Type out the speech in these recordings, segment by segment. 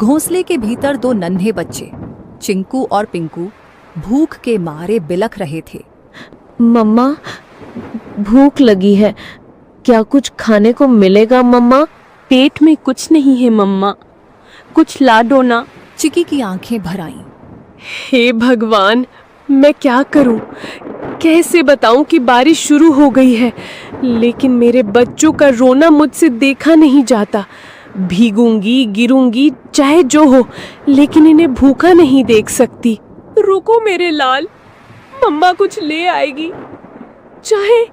घोंसले के भीतर दो नन्हे बच्चे चिंकू और पिंकू भूख के मारे बिलख रहे थे। मम्मा, भूख लगी है, क्या कुछ खाने को मिलेगा मम्मा? पेट में कुछ नहीं है मम्मा, कुछ ला दो ना। चिकी की आंखें भर आईं। हे भगवान, मैं क्या करूं? कैसे बताऊं कि बारिश शुरू हो गई है, लेकिन मेरे बच्चों का रोना मुझसे देखा नहीं जाता। भीगूंगी, गिरूंगी, चाहे जो हो, लेकिन इन्हें भूखा नहीं देख सकती। रुको मेरे लाल, मम्मा कुछ ले आएगी, चाहे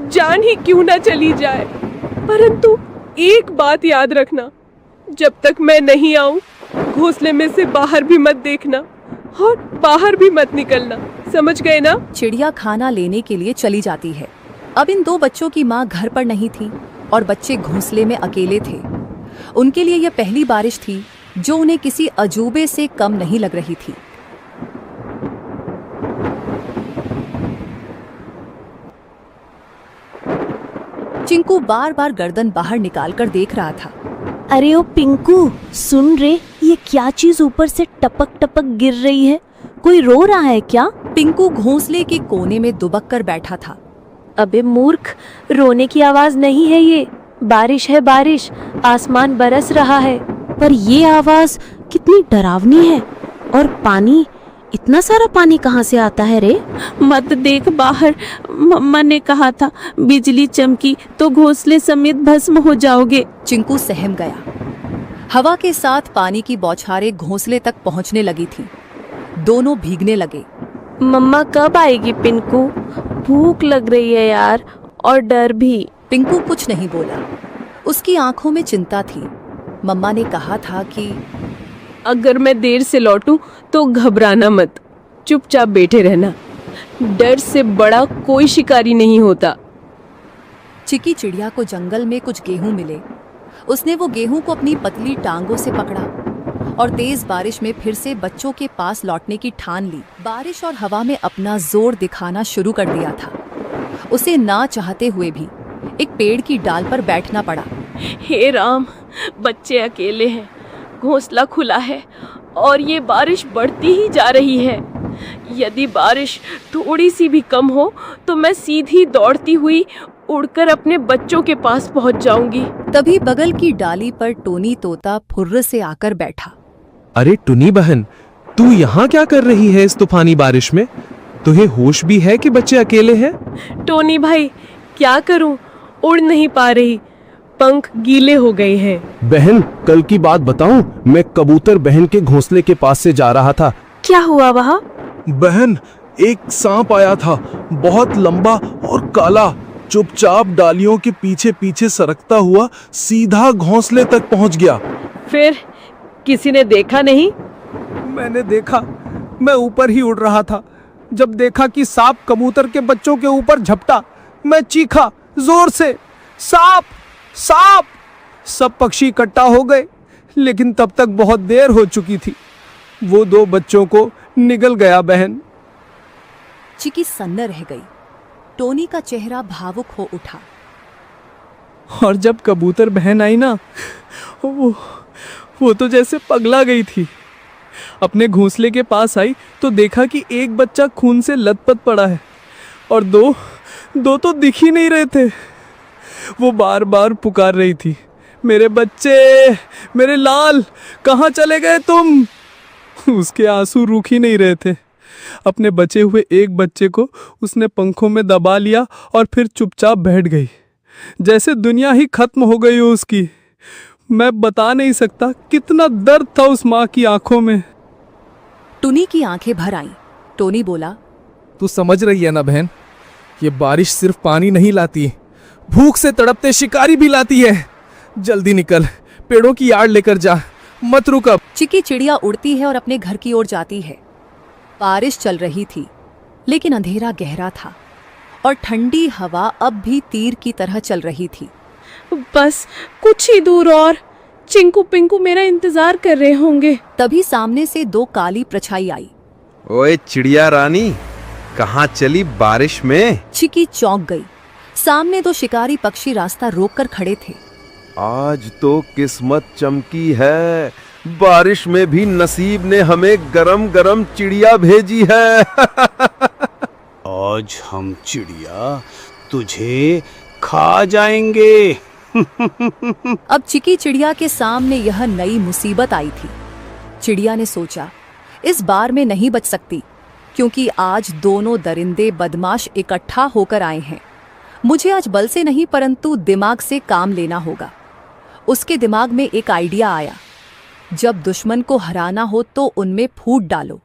जान ही क्यों ना चली जाए। परंतु एक बात याद रखना, जब तक मैं नहीं आऊं, घोंसले में से बाहर भी मत देखना और बाहर भी मत निकलना, समझ गए ना? चिड़िया खाना लेने के लिए चली जाती है। अब इन दो बच्चों की माँ घर पर नहीं थी और बच्चे घोंसले में अकेले थे। उनके लिए यह पहली बारिश थी जो उन्हें किसी अजूबे से कम नहीं लग रही थी। चिंकू बार बार गर्दन बाहर निकालकर देख रहा था। अरे ओ पिंकू, सुन रे, ये क्या चीज ऊपर से टपक टपक गिर रही है? कोई रो रहा है क्या? पिंकू घोंसले के कोने में दुबक कर बैठा था। अबे मूर्ख, रोने की आवाज नहीं है ये, बारिश है बारिश, आसमान बरस रहा है। पर ये आवाज कितनी डरावनी है। और पानी, इतना सारा पानी कहाँ से आता है रे? मत देख बाहर, मम्मा ने कहा था बिजली चमकी तो घोंसले समेत भस्म हो जाओगे। चिंकू सहम गया। हवा के साथ पानी की बौछारें घोंसले तक पहुंचने लगी थी। दोनों भीगने लगे। मम्मा कब आएगी पिंकू? भूख लग रही है यार, और डर भी। पिंकू कुछ नहीं बोला। उसकी आंखों में चिंता थी। मम्मा ने कहा था कि अगर मैं देर से लौटूं तो घबराना मत, चुपचाप बैठे रहना, डर से बड़ा कोई शिकारी नहीं होता। चिकी चिड़िया को जंगल में कुछ गेहूं मिले। उसने वो गेहूं को अपनी पतली टांगों से पकड़ा और तेज बारिश में फिर से बच्चों के पास लौटने की ठान ली। बारिश और हवा में अपना जोर दिखाना शुरू कर दिया था। उसे ना चाहते हुए भी एक पेड़ की डाल पर बैठना पड़ा। हे राम, बच्चे अकेले हैं, घोंसला खुला है और ये बारिश बढ़ती ही जा रही है। यदि बारिश थोड़ी सी भी कम हो तो मैं सीधी दौड़ती हुई उड़कर अपने बच्चों के पास पहुंच जाऊंगी। तभी बगल की डाली पर टोनी तोता फुर्र से आकर बैठा। अरे टुनी बहन, तू यहाँ क्या कर रही है इस तूफानी बारिश में? तुझे होश भी है कि बच्चे अकेले हैं? टोनी भाई, क्या करूं, उड़ नहीं पा रही, पंख गीले हो गए हैं। बहन, कल की बात बताऊं, मैं कबूतर बहन के घोंसले के पास से जा रहा था। क्या हुआ वहाँ? बहन, एक सांप आया था, बहुत लंबा और काला, चुपचाप डालियों के पीछे पीछे सरकता हुआ सीधा घोंसले तक पहुंच गया। फिर किसी ने देखा नहीं? मैंने देखा, मैं ऊपर ही उड़ रहा था। जब देखा कि सांप कबूतर के बच्चों के ऊपर झपटा, मैं चीखा जोर से, सांप सांप! सब पक्षी इकट्ठा हो गए, लेकिन तब तक बहुत देर हो चुकी थी। वो दो बच्चों को निगल गया बहन। चिकी सन्न रह गई। टोनी का चेहरा भावुक हो उठा। और जब कबूतर बहन आई ना, वो तो जैसे पगला गई थी। अपने घोंसले के पास आई तो देखा कि एक बच्चा खून से लथपथ पड़ा है और दो तो दिख ही नहीं रहे थे। वो बार बार पुकार रही थी, मेरे बच्चे, मेरे लाल, कहाँ चले गए तुम? उसके आंसू रुक ही नहीं रहे थे। अपने बचे हुए एक बच्चे को उसने पंखों में दबा लिया और फिर चुपचाप बैठ गई, जैसे दुनिया ही खत्म हो गई हो उसकी। मैं बता नहीं सकता कितना दर्द था उस माँ की आंखों में। टुनी की आंखें भर आईं। टोनी बोला, तू समझ रही है ना बहन, ये बारिश सिर्फ पानी नहीं लाती, भूख से तड़पते शिकारी भी लाती है। जल्दी निकल, पेड़ों की आड़ लेकर जा, मत रुक अब। चिकी चिड़िया उड़ती है और अपने घर की ओर जाती है। बारिश चल रही थी, लेकिन अंधेरा गहरा था और ठंडी हवा अब भी तीर की तरह चल रही थी। बस कुछ ही दूर और चिंकू पिंकू मेरा इंतजार कर रहे होंगे। तभी सामने से दो काली परछाई आई। ओए चिड़िया रानी, कहाँ चली बारिश में? चिकी चौंक गई। सामने दो शिकारी पक्षी रास्ता रोककर खड़े थे। आज तो किस्मत चमकी है, बारिश में भी नसीब ने हमें गरम गरम चिड़िया भेजी है। आज हम चिड़िया तुझे खा जाएंगे। अब चिकी चिड़िया के सामने यह नई मुसीबत आई थी। चिड़िया ने सोचा, इस बार मैं नहीं बच सकती, क्योंकि आज दोनों दरिंदे बदमाश इकट्ठा होकर आए हैं। मुझे आज बल से नहीं परंतु दिमाग से काम लेना होगा। उसके दिमाग में एक आइडिया आया, जब दुश्मन को हराना हो तो उनमें फूट डालो,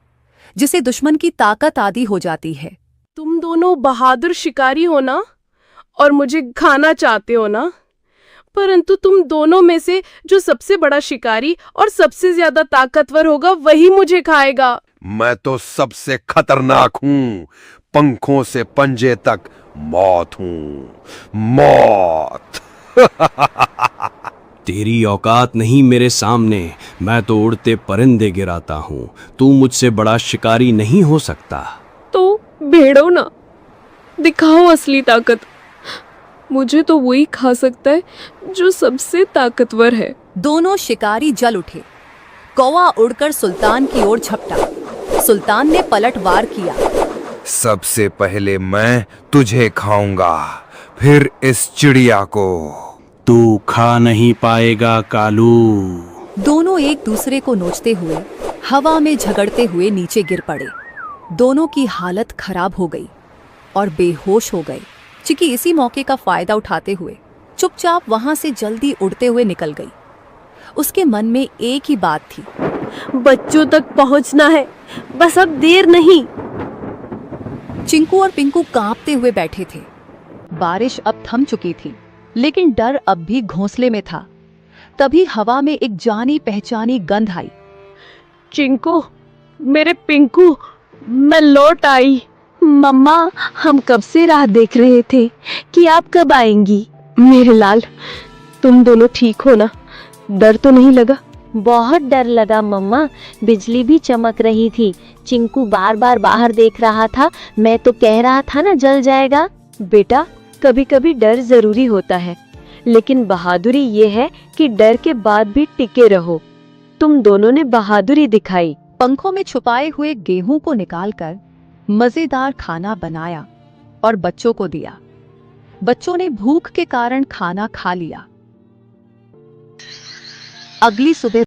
जिसे दुश्मन की ताकत आदि हो जाती है। तुम दोनों बहादुर शिकारी हो ना, और मुझे खाना चाहते हो ना, परंतु तुम दोनों में से जो सबसे बड़ा शिकारी और सबसे ज्यादा ताकतवर होगा वही मुझे खाएगा। मैं तो सबसे खतरनाक हूँ, पंखों से पंजे तक मौत हूँ, मौत। तेरी औकात नहीं मेरे सामने, मैं तो उड़ते परिंदे गिराता हूँ। तू मुझसे बड़ा शिकारी नहीं हो सकता। तो भेड़ो ना, दिखाओ असली ताकत। मुझे तो वही खा सकता है जो सबसे ताकतवर है। दोनों शिकारी जल उठे। कौवा उड़कर सुल्तान की ओर झपटा। सुल्तान ने पलटवार किया। सबसे पहले मैं तुझे खाऊंगा, फिर इस चिड़िया को। तू खा नहीं पाएगा कालू। दोनों एक दूसरे को नोचते हुए हवा में झगड़ते हुए नीचे गिर पड़े। दोनों की हालत खराब हो गई और बेहोश हो गए। चिकी इसी मौके का फायदा उठाते हुए चुपचाप वहां से जल्दी उड़ते हुए निकल गई। उसके मन में एक ही बात थी, बच्चों तक पहुंचना है, बस अब देर नहीं। चिंकू और पिंकू कांपते हुए बैठे थे। बारिश अब थम चुकी थी, लेकिन डर अब भी घोंसले में था। तभी हवा में एक जानी पहचानी गंध आई। चिंकू, मेरे पिंकू, मैं लौट आई। मम्मा, हम कब से राह देख रहे थे कि आप कब आएंगी। मेरे लाल, तुम दोनों ठीक हो ना? डर तो नहीं लगा? बहुत डर लगा मम्मा, बिजली भी चमक रही थी। चिंकू बार बार बाहर देख रहा था, मैं तो कह रहा था ना जल जाएगा। बेटा, कभी कभी डर जरूरी होता है, लेकिन बहादुरी ये है कि डर के बाद भी टिके रहो। तुम दोनों ने बहादुरी दिखाई। पंखों में छुपाए हुए गेहूं को निकालकर मजेदार खाना बनाया और बच्चों को दिया। बच्चों ने भूख के कारण खाना खा लिया। अगली सुबह